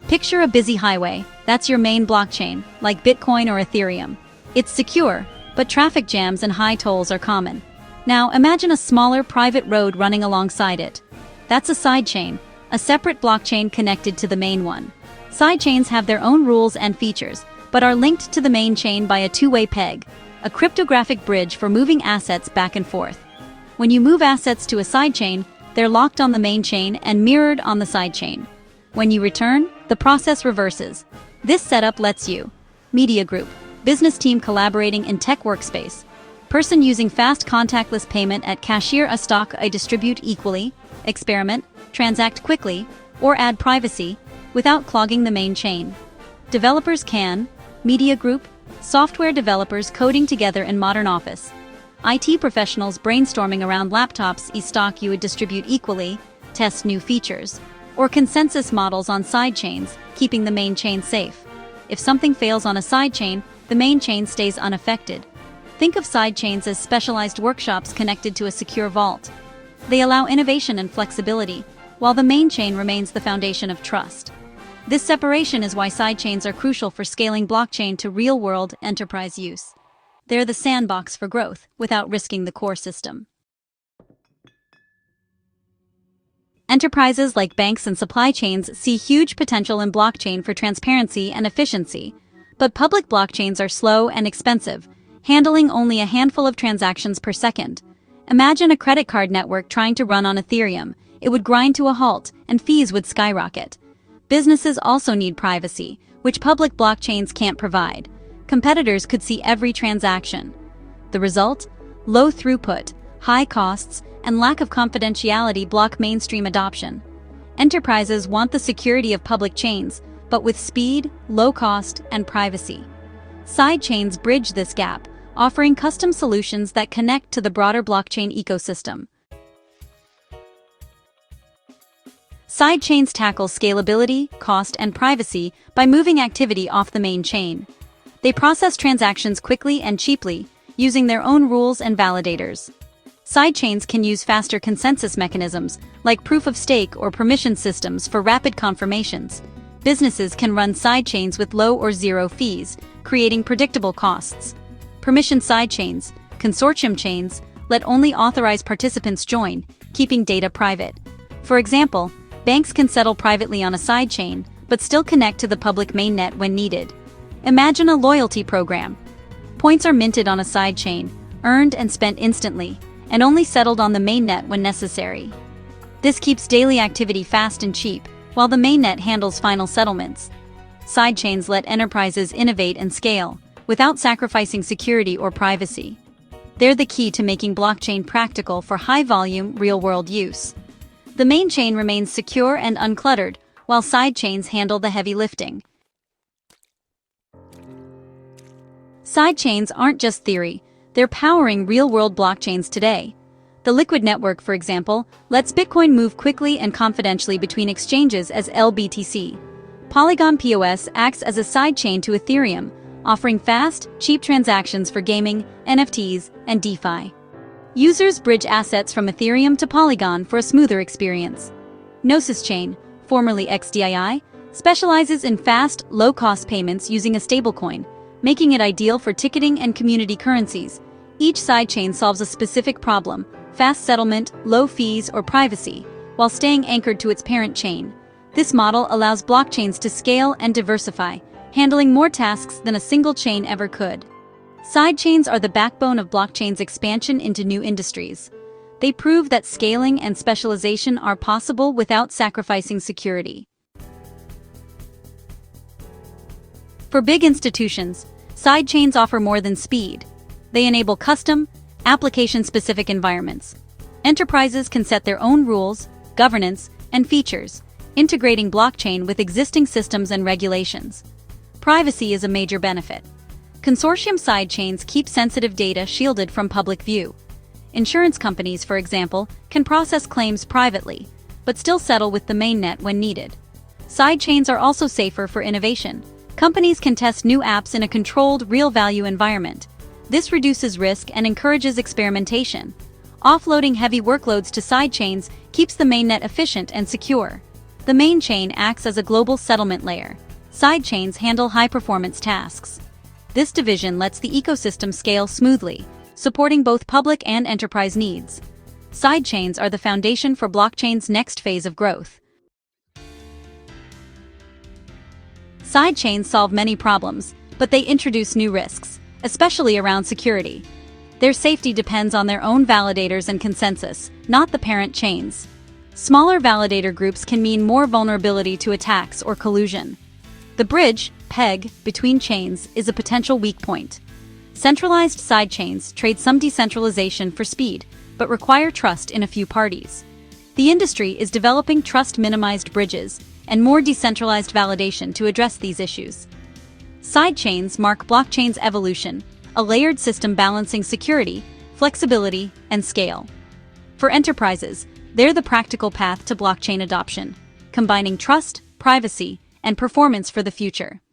Picture a busy highway. That's your main blockchain, like Bitcoin or Ethereum. It's secure, but traffic jams and high tolls are common. Now imagine a smaller private road running alongside it. That's a sidechain, a separate blockchain connected to the main one. Sidechains have their own rules and features, but are linked to the main chain by a two-way peg, a cryptographic bridge for moving assets back and forth. When you move assets to a sidechain, they're locked on the main chain and mirrored on the sidechain. When you return, the process reverses. This setup lets you: media group, business team collaborating in tech workspace, person using fast contactless payment at cashier, a stock I distribute equally, experiment, transact quickly, or add privacy without clogging the main chain. Developers can: media group, software developers coding together in modern office, IT professionals brainstorming around laptops, e-stock you would distribute equally, test new features, or consensus models on sidechains, keeping the main chain safe. If something fails on a sidechain, the main chain stays unaffected. Think of sidechains as specialized workshops connected to a secure vault. They allow innovation and flexibility, while the main chain remains the foundation of trust. This separation is why sidechains are crucial for scaling blockchain to real-world enterprise use. They're the sandbox for growth, without risking the core system. Enterprises like banks and supply chains see huge potential in blockchain for transparency and efficiency, but public blockchains are slow and expensive, handling only a handful of transactions per second. Imagine a credit card network trying to run on Ethereum. It would grind to a halt, and fees would skyrocket. Businesses also need privacy, which public blockchains can't provide. Competitors could see every transaction. The result? Low throughput, high costs, and lack of confidentiality block mainstream adoption. Enterprises want the security of public chains, but with speed, low cost, and privacy. Sidechains bridge this gap, offering custom solutions that connect to the broader blockchain ecosystem. Sidechains tackle scalability, cost, and privacy by moving activity off the main chain. They process transactions quickly and cheaply, using their own rules and validators. Sidechains can use faster consensus mechanisms, like proof-of-stake or permission systems for rapid confirmations. Businesses can run sidechains with low or zero fees, creating predictable costs. Permission sidechains, consortium chains, let only authorized participants join, keeping data private. For example, banks can settle privately on a sidechain, but still connect to the public mainnet when needed. Imagine a loyalty program. Points are minted on a sidechain, earned and spent instantly, and only settled on the mainnet when necessary. This keeps daily activity fast and cheap, while the mainnet handles final settlements. Sidechains let enterprises innovate and scale, without sacrificing security or privacy. They're the key to making blockchain practical for high-volume, real-world use. The main chain remains secure and uncluttered, while sidechains handle the heavy lifting. Sidechains aren't just theory, they're powering real-world blockchains today. The Liquid network, for example, lets Bitcoin move quickly and confidentially between exchanges as LBTC. Polygon POS acts as a sidechain to Ethereum, offering fast, cheap transactions for gaming, NFTs, and DeFi. Users bridge assets from Ethereum to Polygon for a smoother experience. Gnosis Chain, formerly XDII, specializes in fast, low-cost payments using a stablecoin, making it ideal for ticketing and community currencies. Each sidechain solves a specific problem: fast settlement, low fees, or privacy, while staying anchored to its parent chain. This model allows blockchains to scale and diversify, handling more tasks than a single chain ever could. Sidechains are the backbone of blockchain's expansion into new industries. They prove that scaling and specialization are possible without sacrificing security. For big institutions, sidechains offer more than speed. They enable custom, application-specific environments. Enterprises can set their own rules, governance, and features, integrating blockchain with existing systems and regulations. Privacy is a major benefit. Consortium sidechains keep sensitive data shielded from public view. Insurance companies, for example, can process claims privately, but still settle with the mainnet when needed. Sidechains are also safer for innovation. Companies can test new apps in a controlled, real-value environment. This reduces risk and encourages experimentation. Offloading heavy workloads to sidechains keeps the mainnet efficient and secure. The main chain acts as a global settlement layer. Sidechains handle high-performance tasks. This division lets the ecosystem scale smoothly, supporting both public and enterprise needs. Sidechains are the foundation for blockchain's next phase of growth. Sidechains solve many problems, but they introduce new risks, especially around security. Their safety depends on their own validators and consensus, not the parent chains. Smaller validator groups can mean more vulnerability to attacks or collusion. The bridge, peg, between chains is a potential weak point. Centralized sidechains trade some decentralization for speed, but require trust in a few parties. The industry is developing trust-minimized bridges and more decentralized validation to address these issues. Sidechains mark blockchain's evolution, a layered system balancing security, flexibility, and scale. For enterprises, they're the practical path to blockchain adoption, combining trust, privacy, and performance for the future.